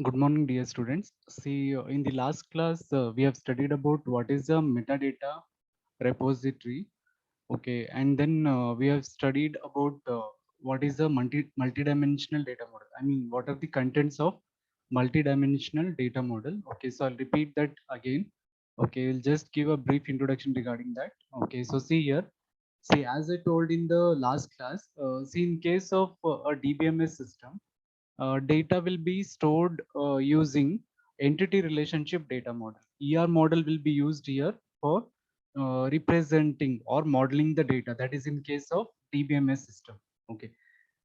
Good morning, dear students. See, in the last class, we have studied about what is a metadata repository. Okay, and then we have studied about what is a multidimensional data model. I mean, what are the contents of multidimensional data model? Okay, so I'll repeat that again. Okay, we'll just give a brief introduction regarding that. Okay, so see here. See, as I told in the last class, see, in case of a DBMS system, data will be stored using entity relationship data model. ER model will be used here for representing or modeling the data. That is in case of DBMS system. Okay.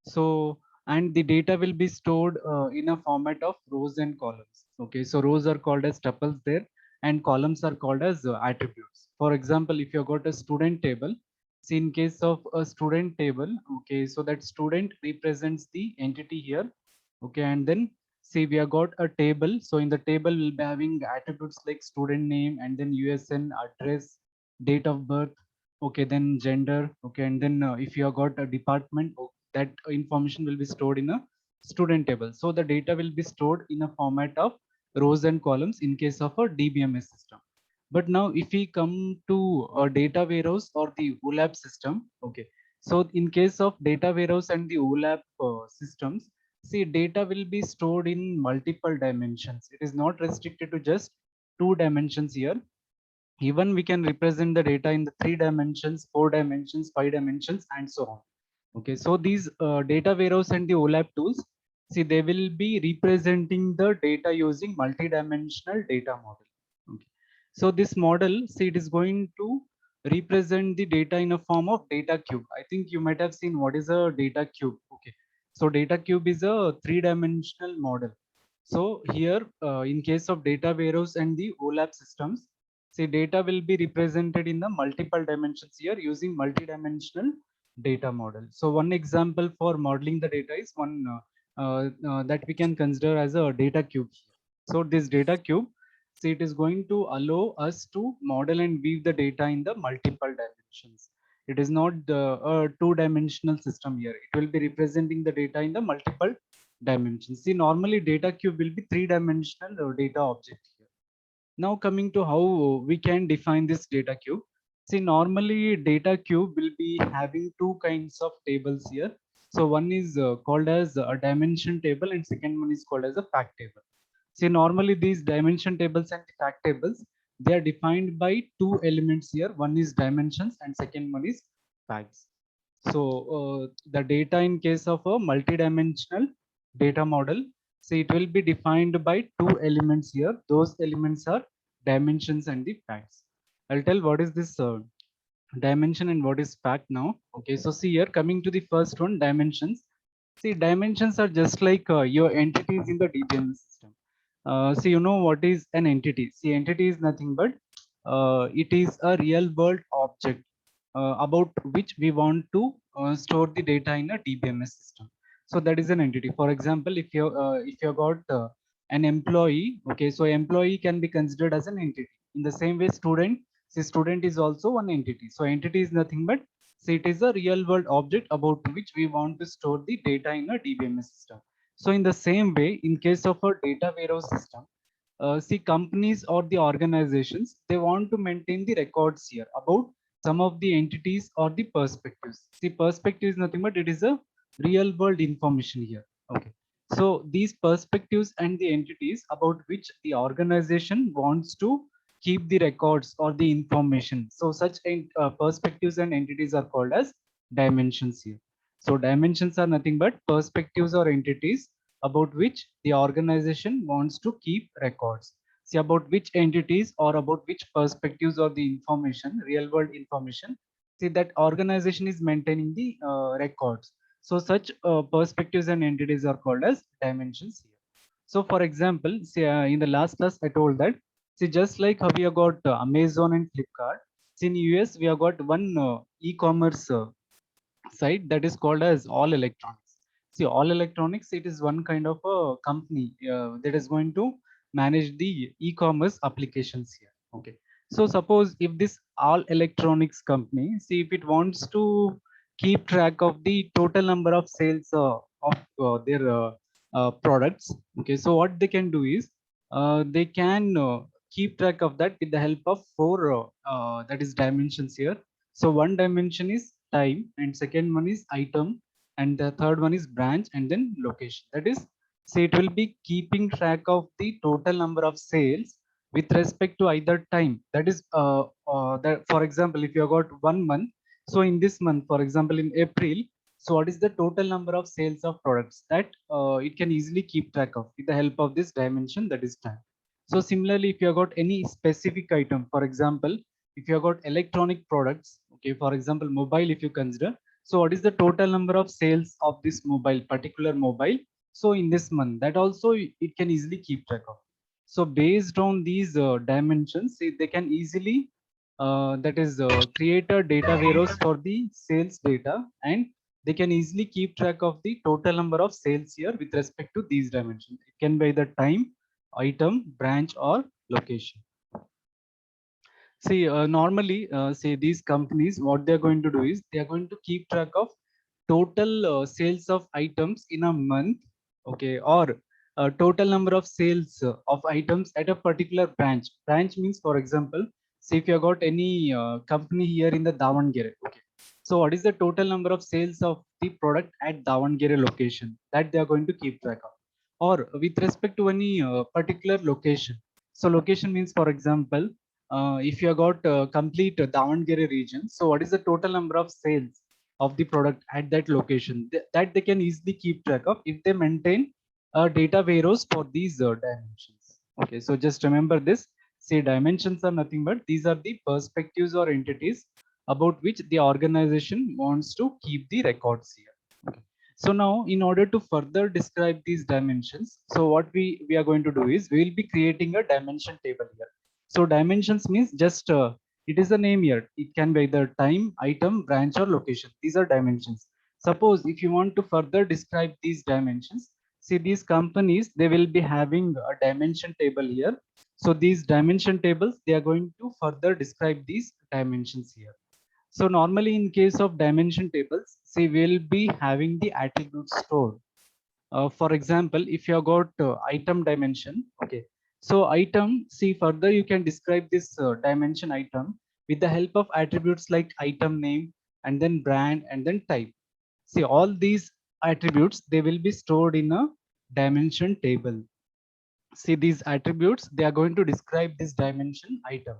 So, and the data will be stored in a format of rows and columns. Okay. So rows are called as tuples there and columns are called as attributes. For example, if you got a student table, see in case of a student table, okay, so that student represents the entity here. Okay, and then see we have got a table. So in the table we'll be having attributes like student name and then USN address, date of birth, okay, then gender, okay, and then if you have got a department, that information will be stored in a student table. So the data will be stored in a format of rows and columns in case of a DBMS system. But now if we come to a data warehouse or the OLAP system, okay, so in case of data warehouse and the OLAP systems, see, data will be stored in multiple dimensions. It is not restricted to just two dimensions here. Even we can represent the data in the three dimensions, four dimensions, five dimensions, and so on. Okay, so these data warehouse and the OLAP tools, see, they will be representing the data using multidimensional data model. Okay, so this model, see, it is going to represent the data in a form of data cube. I think you might have seen what is a data cube. Okay, so data cube is a three-dimensional model. So here, in case of data warehouse and the OLAP systems, see, data will be represented in the multiple dimensions here using multidimensional data model. So one example for modeling the data is one that we can consider as a data cube here. So this data cube, see, it is going to allow us to model and weave the data in the multiple dimensions. It is not a two-dimensional system here. It will be representing the data in the multiple dimensions. See, normally data cube will be three-dimensional data object here. Now coming to how we can define this data cube. See, normally data cube will be having two kinds of tables here. So one is called as a dimension table and second one is called as a fact table. See, normally these dimension tables and fact tables, they are defined by two elements here. One is dimensions and second one is facts. So the data in case of a multidimensional data model, see, it will be defined by two elements here. Those elements are dimensions and the facts. I'll tell what is this dimension and what is fact now. Okay, so see here, coming to the first one, dimensions. See, dimensions are just like your entities in the DBMS system. So you know what is an entity. See, entity is nothing but it is a real world object about which we want to store the data in a DBMS system. So that is an entity. For example, if you got an employee, okay, so employee can be considered as an entity. In the same way, student, see, student is also one entity. So entity is nothing but, see, it is a real world object about which we want to store the data in a DBMS system. So in the same way, in case of a data warehouse system, see, companies or the organizations, they want to maintain the records here about some of the entities or the perspectives. See, perspective is nothing but it is a real world information here. Okay, so these perspectives and the entities about which the organization wants to keep the records or the information, so such perspectives and entities are called as dimensions here. So dimensions are nothing but perspectives or entities about which the organization wants to keep records. See, about which entities or about which perspectives or the information, real world information, see, that organization is maintaining the records. So such perspectives and entities are called as dimensions here. So for example, see, in the last class I told that, see, just like how we have got Amazon and Flipkart, see, in US we have got one e-commerce site that is called as All Electronics. See, All Electronics, it is one kind of a company that is going to manage the e-commerce applications here. Okay. So suppose if this All Electronics company, see, if it wants to keep track of the total number of sales of their products. Okay, so what they can do is they can keep track of that with the help of four that is dimensions here. So one dimension is time, and second one is item, and the third one is branch, and then location. That is, say it will be keeping track of the total number of sales with respect to either time. That is, that for example, if you have got 1 month, so in this month, for example, in April, so what is the total number of sales of products that it can easily keep track of with the help of this dimension, that is time. So similarly, if you have got any specific item, for example, if you have got electronic products, okay, for example, mobile, if you consider, so what is the total number of sales of this mobile, particular mobile? So in this month, that also it can easily keep track of. So based on these dimensions, they can easily that is create a data warehouse for the sales data, and they can easily keep track of the total number of sales here with respect to these dimensions. It can be the time, item, branch, or location. See, normally, say these companies, what they're going to do is they are going to keep track of total sales of items in a month, okay, or total number of sales of items at a particular branch. Branch means, for example, say if you have got any company here in the Davangere, okay. So what is the total number of sales of the product at Davangere location that they are going to keep track of, or with respect to any particular location. So location means, for example, if you have got complete Davangere region, so what is the total number of sales of the product at that location? That they can easily keep track of if they maintain a data warehouse for these dimensions. Okay, so just remember this. Say dimensions are nothing but these are the perspectives or entities about which the organization wants to keep the records here. Okay. So now, in order to further describe these dimensions, so what we are going to do is we will be creating a dimension table here. So dimensions means just it is a name here. It can be either time, item, branch, or location. These are dimensions. Suppose if you want to further describe these dimensions, see these companies, they will be having a dimension table here. So these dimension tables, they are going to further describe these dimensions here. So normally in case of dimension tables, see we'll be having the attributes stored. For example, if you have got item dimension, okay. So item, see further you can describe this dimension item with the help of attributes like item name and then brand and then type. See all these attributes, they will be stored in a dimension table. See these attributes, they are going to describe this dimension item.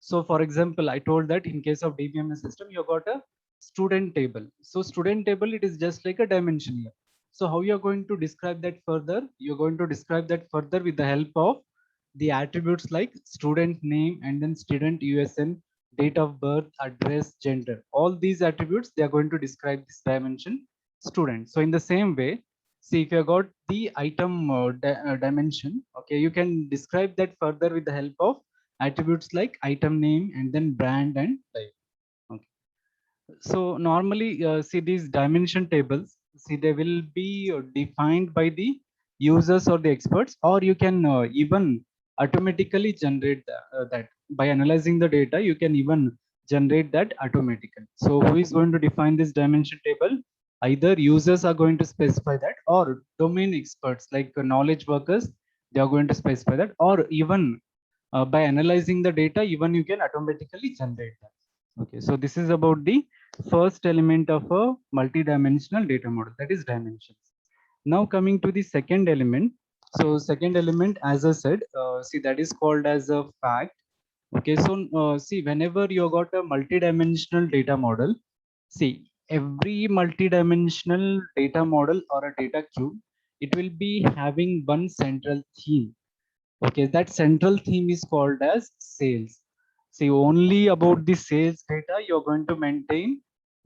So for example, I told that in case of DBMS system, you got a student table. So student table, it is just like a dimension here. So how you're going to describe that further? You're going to describe that further with the help of the attributes like student name and then student USN, date of birth, address, gender. All these attributes, they are going to describe this dimension student. So in the same way, see if you have got the item dimension, okay, you can describe that further with the help of attributes like item name and then brand and type. Okay. So normally, see these dimension tables, see they will be defined by the users or the experts, or you can even automatically generate that by analyzing the data. You can even generate that automatically. So who is going to define this dimension table? Either users are going to specify that, or domain experts like knowledge workers, they are going to specify that, or even by analyzing the data, even you can automatically generate that. Okay, so this is about the first element of a multi-dimensional data model, that is dimensions. Now coming to the second element. So second element, as I said, see that is called as a fact. Okay, so see whenever you got a multi-dimensional data model, see every multi-dimensional data model or a data cube, it will be having one central theme. Okay, that central theme is called as sales. See, only about the sales data, you're going to maintain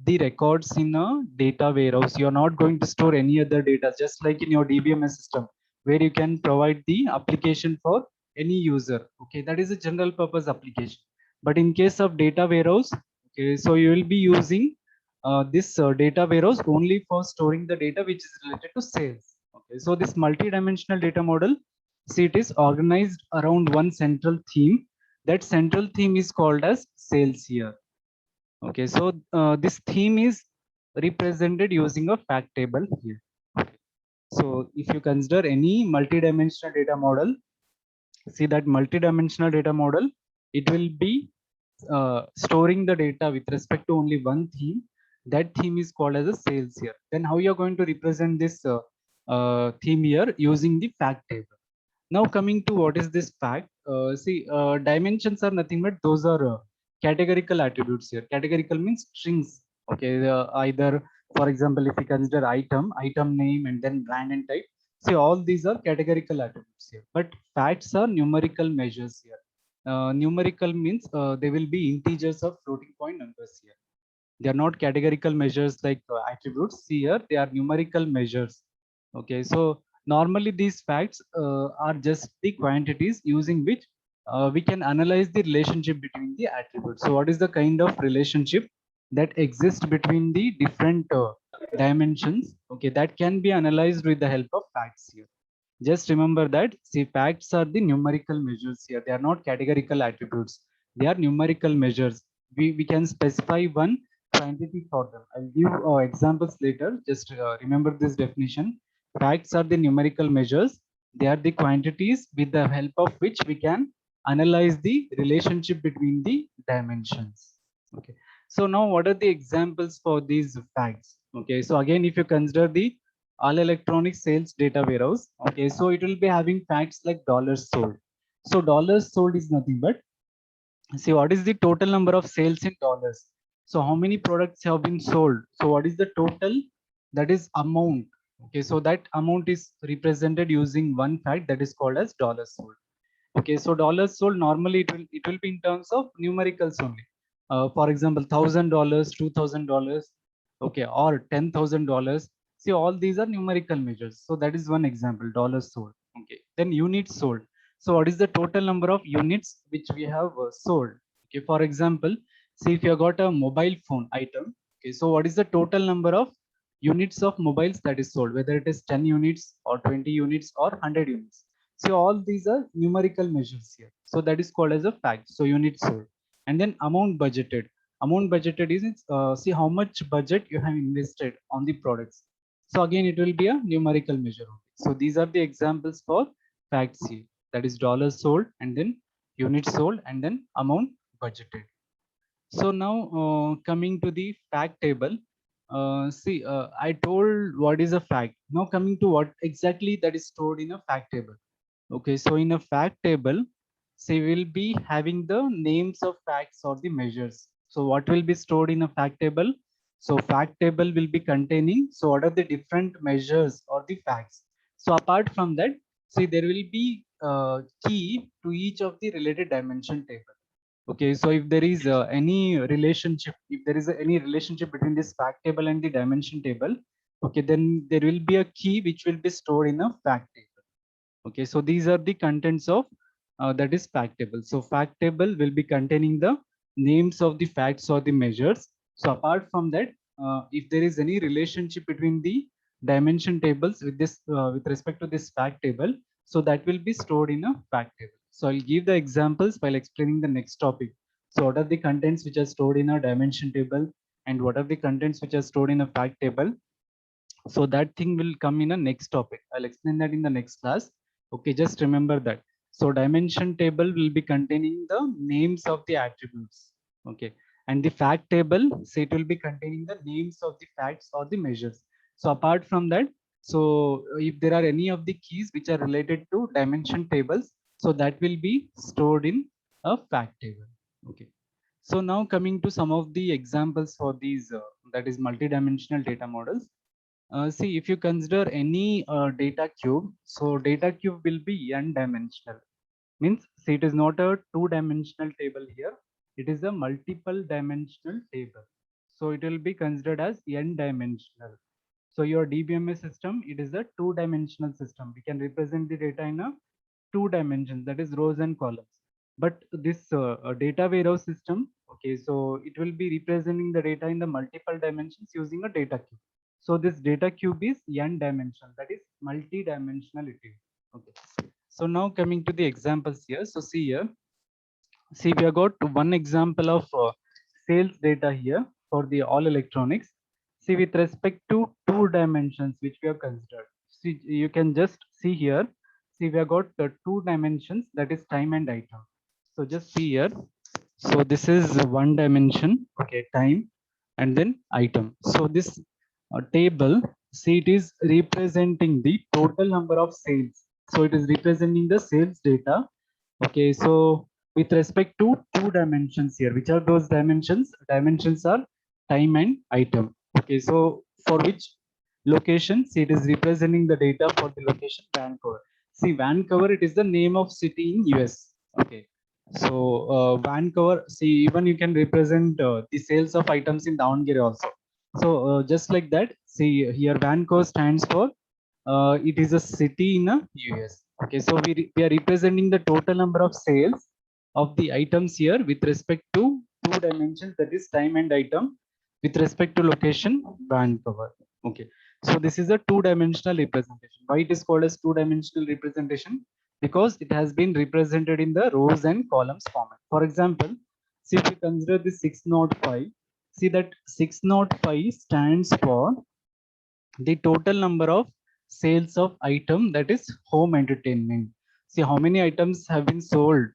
the records in a data warehouse. You're not going to store any other data, just like in your DBMS system, where you can provide the application for any user. Okay, that is a general purpose application. But in case of data warehouse, okay, so you will be using this data warehouse only for storing the data which is related to sales. Okay, so this multi-dimensional data model, see it is organized around one central theme. That central theme is called as sales here. Okay, so this theme is represented using a fact table here. So if you consider any multi-dimensional data model, see that multi-dimensional data model, it will be storing the data with respect to only one theme. That theme is called as a sales here. Then how you are going to represent this theme here using the fact table. Now coming to what is this fact, dimensions are nothing but those are categorical attributes here. Categorical means strings. Okay, either for example, if we consider item name and then brand and type, see all these are categorical attributes here. But facts are numerical measures here. Numerical means they will be integers of floating point numbers here. They are not categorical measures like attributes. See here, they are numerical measures. Okay, so normally these facts are just the quantities using which we can analyze the relationship between the attributes. So what is the kind of relationship that exists between the different dimensions? Okay, that can be analyzed with the help of facts here. Just remember that, see, facts are the numerical measures here. They are not categorical attributes. They are numerical measures. We can specify one quantity for them. I'll give examples later. Just remember this definition. Facts are the numerical measures. They are the quantities with the help of which we can analyze the relationship between the dimensions. Okay. So now what are the examples for these facts? Okay. So again, if you consider the all electronic sales data warehouse, okay, so it will be having facts like dollars sold. So dollars sold is nothing but, see, what is the total number of sales in dollars? So how many products have been sold? So what is the total? That is amount. Okay, so that amount is represented using one fact that is called as dollars sold. Okay, so dollars sold normally it will be in terms of numericals only. For example, $1,000, $2,000, okay, or $10,000. See, all these are numerical measures. So that is one example, dollars sold. Okay, then units sold. So what is the total number of units which we have sold? Okay, for example, see if you have got a mobile phone item. Okay, so what is the total number of units of mobiles that is sold, whether it is 10 units or 20 units or 100 units. So all these are numerical measures here. So that is called as a fact. So units sold. And then amount budgeted. Amount budgeted is see how much budget you have invested on the products. So again, it will be a numerical measure. So these are the examples for facts here. That is dollars sold and then units sold and then amount budgeted. So now coming to the fact table, I told what is a fact. Now coming to what exactly that is stored in a fact table. Okay, so in a fact table, say we'll be having the names of facts or the measures. So what will be stored in a fact table? So fact table will be containing, so what are the different measures or the facts? So apart from that, see there will be key to each of the related dimension table. Okay, so if there is any relationship, if there is any relationship between this fact table and the dimension table, okay, then there will be a key which will be stored in a fact table. Okay, so these are the contents of that is fact table. So fact table will be containing the names of the facts or the measures. So apart from that, if there is any relationship between the dimension tables with this with respect to this fact table, so that will be stored in a fact table. So I'll give the examples while explaining the next topic. So what are the contents which are stored in a dimension table and what are the contents which are stored in a fact table? So that thing will come in a next topic. I'll explain that in the next class. Okay, just remember that. So dimension table will be containing the names of the attributes. Okay, and the fact table, so it will be containing the names of the facts or the measures. So apart from that, so if there are any of the keys which are related to dimension tables, so that will be stored in a fact table. Okay, so now coming to some of the examples for these that is multidimensional data models. See, if you consider any data cube, so data cube will be n-dimensional. Means, see, it is not a two-dimensional table here. It is a multiple dimensional table. So it will be considered as n-dimensional. So your DBMS system, it is a two-dimensional system. We can represent the data in a two dimensions, that is rows and columns. But this data warehouse system, okay, so it will be representing the data in the multiple dimensions using a data cube. So this data cube is n dimensional, that is multi-dimensionality. Okay. So now coming to the examples here. So see here, see we have got one example of sales data here for the all electronics. See with respect to two dimensions which we have considered. see, you can just see here. See, we have got the two dimensions, that is time and item. So just see here. So this is one dimension, okay, time, and then item. So this table, see, it is representing the total number of sales. So it is representing the sales data. Okay, so with respect to two dimensions here, which are those dimensions? Dimensions are time and item. Okay, so for which location? See, it is representing the data for the location Vancouver. See, Vancouver, it is the name of city in US. Okay, so Vancouver, see, even you can represent the sales of items in Davangere also. So just like that, see here, Vancouver stands for it is a city in a US. Okay, so we are representing the total number of sales of the items here with respect to two dimensions, that is time and item, with respect to location Vancouver. Okay, so this is a two-dimensional representation. Why it is called as two-dimensional representation? Because it has been represented in the rows and columns format. For example, see, if we consider the 605, see that 605 stands for the total number of sales of item, that is home entertainment. See how many items have been sold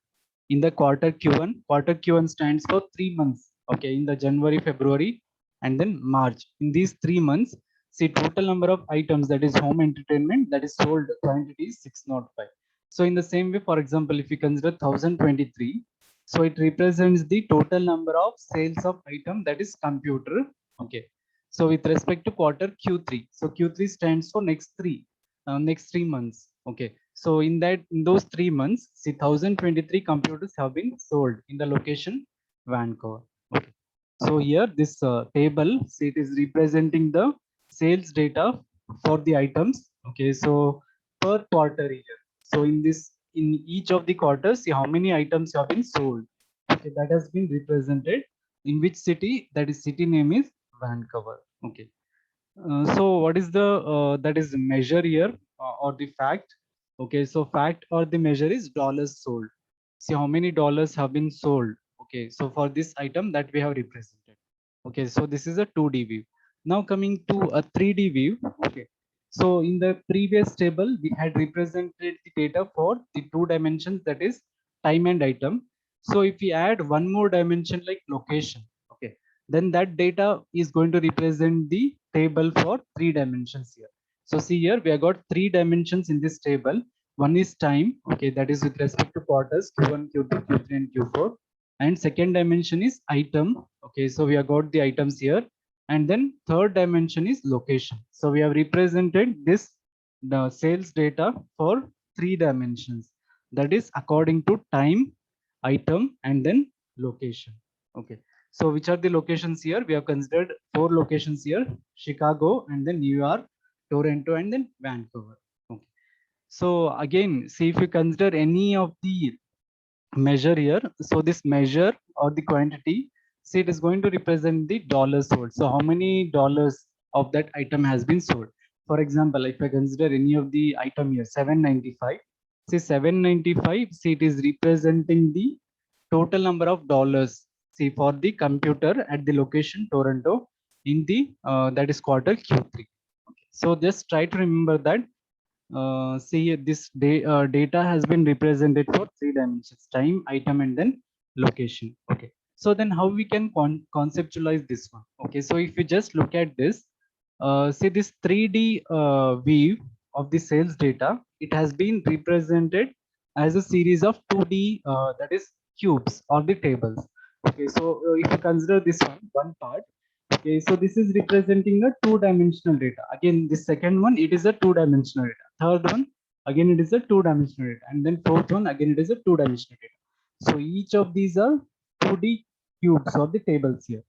in the quarter Q1. Quarter Q1 stands for 3 months. Okay, in the January, February, and then March. In these 3 months, see total number of items, that is home entertainment, that is sold quantity is 605. So in the same way, for example, if we consider 1023, so it represents the total number of sales of item, that is computer. Okay, so with respect to quarter Q3, so Q3 stands for next 3 months. Okay, so in those 3 months, see 1023 computers have been sold in the location Vancouver. Okay, so here this table, see, it is representing the sales data for the items. Okay, so per quarter year. So in each of the quarters, see how many items have been sold. Okay, that has been represented in which city? That is city name is Vancouver. Okay. So what is the that is measure here or the fact? Okay, so fact or the measure is dollars sold. See how many dollars have been sold. Okay, so for this item that we have represented. Okay, so this is a 2D view. Now coming to a 3D view. Okay, so in the previous table we had represented the data for the two dimensions, that is time and item. So if we add one more dimension like location, okay, then that data is going to represent the table for three dimensions here. So see here, we have got three dimensions in this table. One is time, okay, that is with respect to quarters, Q1, Q2, Q3, and Q4. And second dimension is item, okay, so we have got the items here. And then third dimension is location. So we have represented this, the sales data for three dimensions. That is according to time, item, and then location. Okay. So which are the locations here? We have considered four locations here: Chicago, and then New York, Toronto, and then Vancouver. Okay. So again, see, if you consider any of the measure here, so this measure or the quantity, see, it is going to represent the dollars sold. So how many dollars of that item has been sold? For example, if I consider any of the item here, 795, see 795, see, it is representing the total number of dollars, see, for the computer at the location Toronto in the that is quarter Q3. Okay. So just try to remember that see, this data has been represented for three dimensions: time, item, and then location. Okay, so then how we can conceptualize this one? Okay, so if you just look at this, see, this 3D view of the sales data, it has been represented as a series of 2D, that is cubes or the tables. Okay, so if you consider this one part. Okay, so this is representing a two-dimensional data. Again, the second one, it is a two-dimensional data. Third one, again, it is a two-dimensional data. And then fourth one, again, it is a two-dimensional data. So each of these are 2D cubes or the tables here.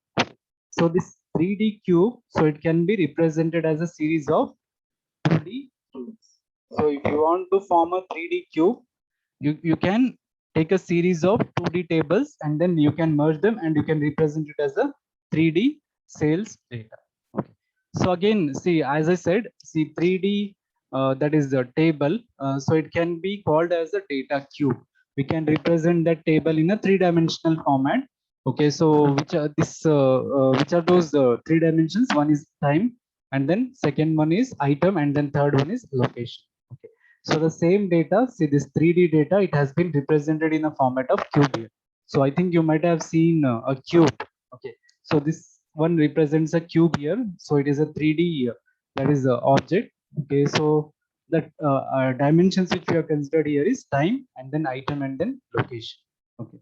So this 3D cube, so it can be represented as a series of 2D cubes. So if you want to form a 3D cube, you can take a series of 2D tables and then you can merge them and you can represent it as a 3D sales data. Okay. So again, see, as I said, see 3D, that is the table. So it can be called as a data cube. We can represent that table in a three-dimensional format. Okay, so which are those three dimensions? One is time, and then second one is item, and then third one is location. Okay. So the same data, see this 3D data, it has been represented in a format of cube here. So I think you might have seen a cube. Okay. So this one represents a cube here. So it is a 3D that is a object. Okay. So that dimensions which we have considered here is time, and then item, and then location. Okay.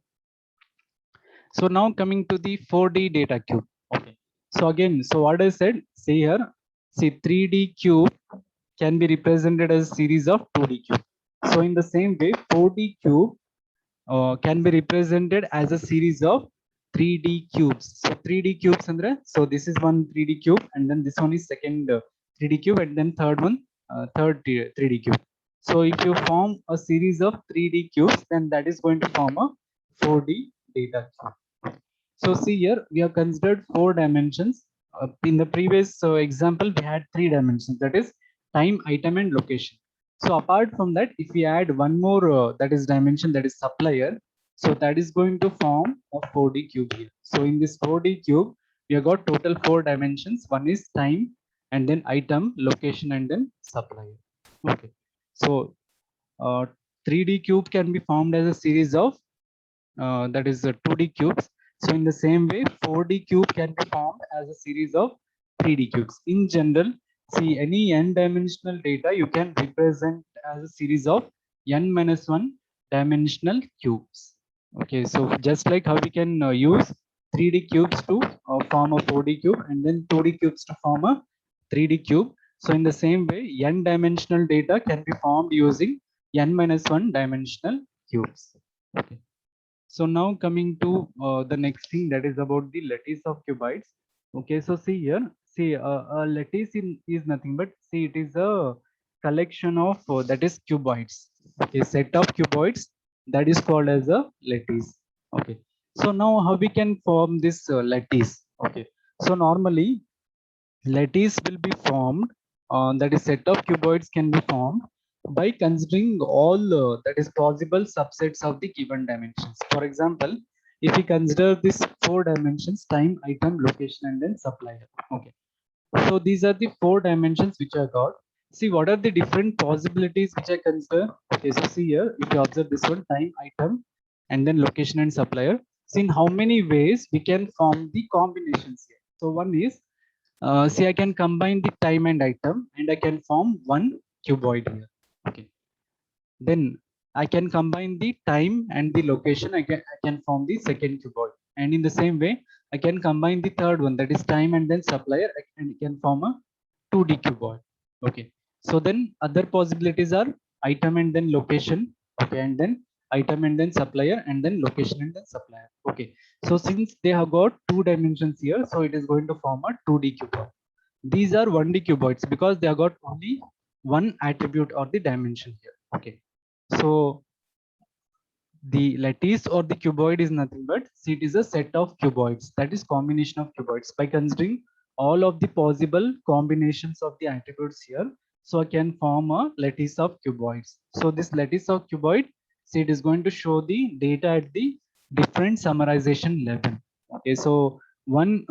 So now coming to the 4D data cube. Okay. So again, so what I said, see here, see 3D cube can be represented as a series of 2D cube. So in the same way, 4D cube can be represented as a series of 3D cubes. So 3D cubes, Andra. So this is one 3D cube, and then this one is second 3D cube, and then third one, third 3D cube. So if you form a series of 3D cubes, then that is going to form a 4D data cube. So see here, we have considered 4 dimensions. In the previous example, we had 3 dimensions, that is time, item, and location. So apart from that, if we add one more that is dimension, that is supplier, so that is going to form a 4D cube here. So in this 4D cube, we have got total 4 dimensions. One is time, and then item, location, and then supplier. Okay. So 3D cube can be formed as a series of that is 2D cubes. So in the same way, 4D cube can be formed as a series of 3D cubes. In general, see any n-dimensional data you can represent as a series of n minus 1 dimensional cubes. Okay, so just like how we can use 3D cubes to form a 4D cube, and then 2D cubes to form a 3D cube. So in the same way, n-dimensional data can be formed using n minus 1 dimensional cubes. Okay. So now coming to the next thing, that is about the lattice of cuboids. Okay, so see here, see a lattice is nothing but, see, it is a collection of that is cuboids. Okay, set of cuboids, that is called as a lattice. Okay, so now how we can form this lattice? Okay, so normally lattice will be formed, that is set of cuboids can be formed by considering all that is possible subsets of the given dimensions. For example, if we consider this 4 dimensions, time, item, location, and then supplier. Okay, so these are the 4 dimensions which I got. See, what are the different possibilities which I consider? Okay, so see here, if you observe this one, time, item, and then location and supplier. See in how many ways we can form the combinations here. So one is, see, I can combine the time and item, and I can form one cuboid here. Okay. Then I can combine the time and the location. I can form the second cuboid. And in the same way, I can combine the third one, that is time and then supplier, and I can form a 2D cuboid. Okay. So then other possibilities are item and then location. Okay. And then item and then supplier, and then location and then supplier. Okay. So since they have got 2 dimensions here, so it is going to form a 2D cuboid. These are 1D cuboids because they have got only one attribute or the dimension here. Okay. So the lattice or the cuboid is nothing but, see, it is a set of cuboids, that is combination of cuboids. By considering all of the possible combinations of the attributes here, so I can form a lattice of cuboids. So this lattice of cuboid, see, it is going to show the data at the different summarization level. Okay, so one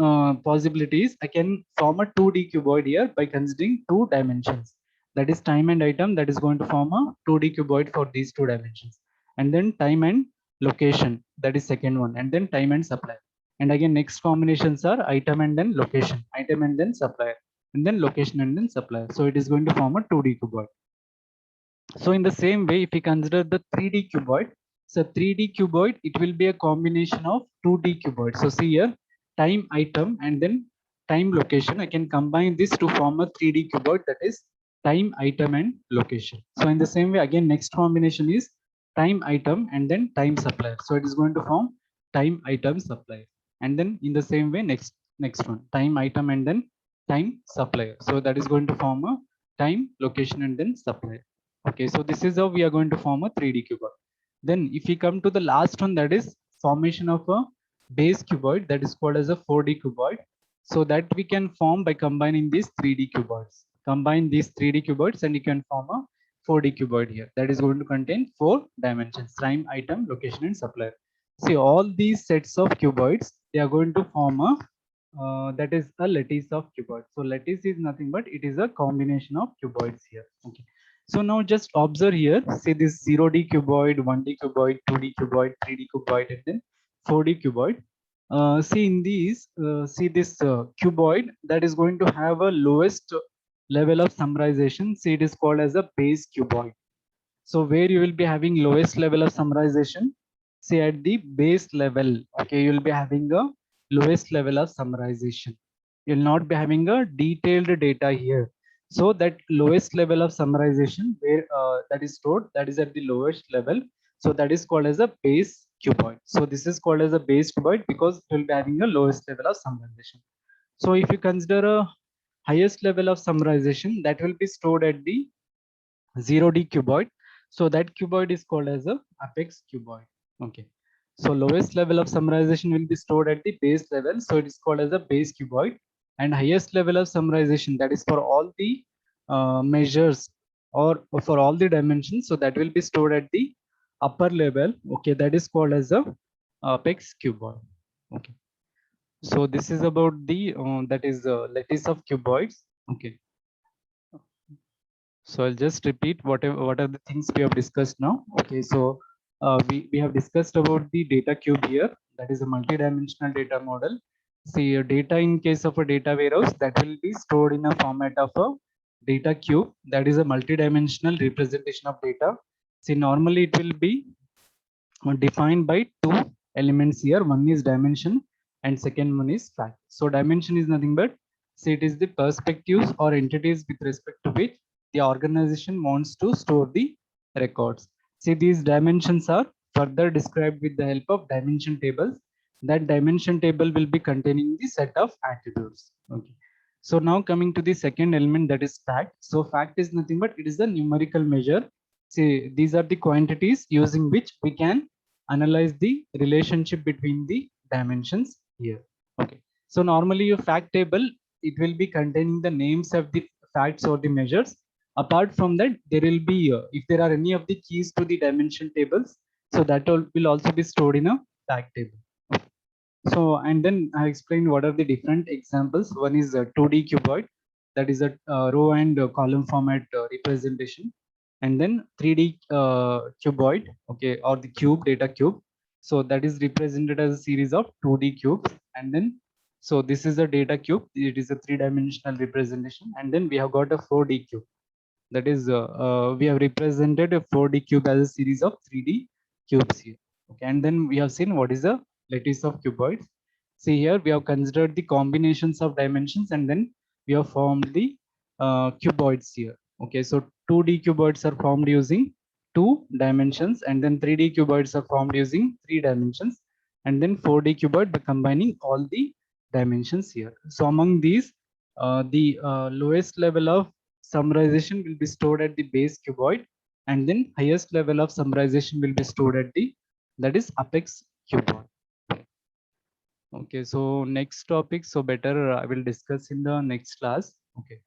possibility is I can form a 2D cuboid here by considering 2 dimensions, that is time and item, that is going to form a 2D cuboid for these 2 dimensions. And then time and location, that is second one, and then time and supply. And again, next combinations are item and then location, item and then supplier, and then location and then supplier. So it is going to form a 2D cuboid. So in the same way, if we consider the 3D cuboid, so 3D cuboid, it will be a combination of 2D cuboid. So see here, time, item, and then time, location. I can combine this to form a 3D cuboid, that is time, item, and location. So in the same way, again, next combination is time, item, and then time, supplier. So it is going to form time, item, supplier. And then in the same way, next one, time, item, and then time, supplier. So that is going to form a time, location, and then supplier. Okay, so this is how we are going to form a 3D cuboid. Then if we come to the last one, that is formation of a base cuboid, that is called as a 4D cuboid. So that we can form by combining these 3D cuboids. Combine these 3D cuboids and you can form a 4D cuboid here. That is going to contain 4 dimensions, time, item, location, and supplier. See, all these sets of cuboids, they are going to form a that is a lattice of cuboids. So lattice is nothing but it is a combination of cuboids here. Okay. So now just observe here, say this 0D cuboid, 1D cuboid, 2D cuboid, 3D cuboid, and then 4D cuboid. See in these, see this cuboid that is going to have a lowest level of summarization. See, it is called as a base cuboid. So where you will be having lowest level of summarization, say at the base level, okay, you will be having a lowest level of summarization. You will not be having a detailed data here. So that lowest level of summarization where that is stored, that is at the lowest level. So that is called as a base cuboid. So this is called as a base cuboid because it will be having a lowest level of summarization. So if you consider a highest level of summarization, that will be stored at the 0D cuboid. So that cuboid is called as a apex cuboid. Okay. So lowest level of summarization will be stored at the base level. So it is called as a base cuboid. And highest level of summarization, that is for all the measures or for all the dimensions. So that will be stored at the upper level. Okay. That is called as a apex cuboid. Okay. So this is about the that is lattice of cuboids. Okay. So I'll just repeat what are the things we have discussed now. Okay, so we have discussed about the data cube here. That is a multi-dimensional data model. See, data in case of a data warehouse that will be stored in a format of a data cube. That is a multi-dimensional representation of data. See, normally it will be defined by two elements here. One is dimension and second one is fact. So dimension is nothing but, say, it is the perspectives or entities with respect to which the organization wants to store the records. See, these dimensions are further described with the help of dimension tables. That dimension table will be containing the set of attributes. Okay. So now coming to the second element, that is fact. So fact is nothing but it is a numerical measure. See, these are the quantities using which we can analyze the relationship between the dimensions here. Okay. So normally your fact table, it will be containing the names of the facts or the measures. Apart from that, there will be, if there are any of the keys to the dimension tables, so that all will also be stored in a fact table. Okay. So, and then I explained what are the different examples. One is a 2D cuboid, that is a row and column format representation. And then 3D cuboid, okay, or the cube, data cube. So that is represented as a series of 2D cubes. And then, so this is a data cube. It is a three-dimensional representation. And then we have got a 4D cube. That is, we have represented a 4D cube as a series of 3D cubes here. Okay, and then we have seen what is a lattice of cuboids. See here, we have considered the combinations of dimensions and then we have formed the cuboids here. Okay, so 2D cuboids are formed using two dimensions and then 3D cuboids are formed using three dimensions and then 4D cuboid by combining all the dimensions here. So among these, the lowest level of summarization will be stored at the base cuboid and then highest level of summarization will be stored at the, that is apex cuboid. Okay, so next topic, so better I will discuss in the next class. Okay.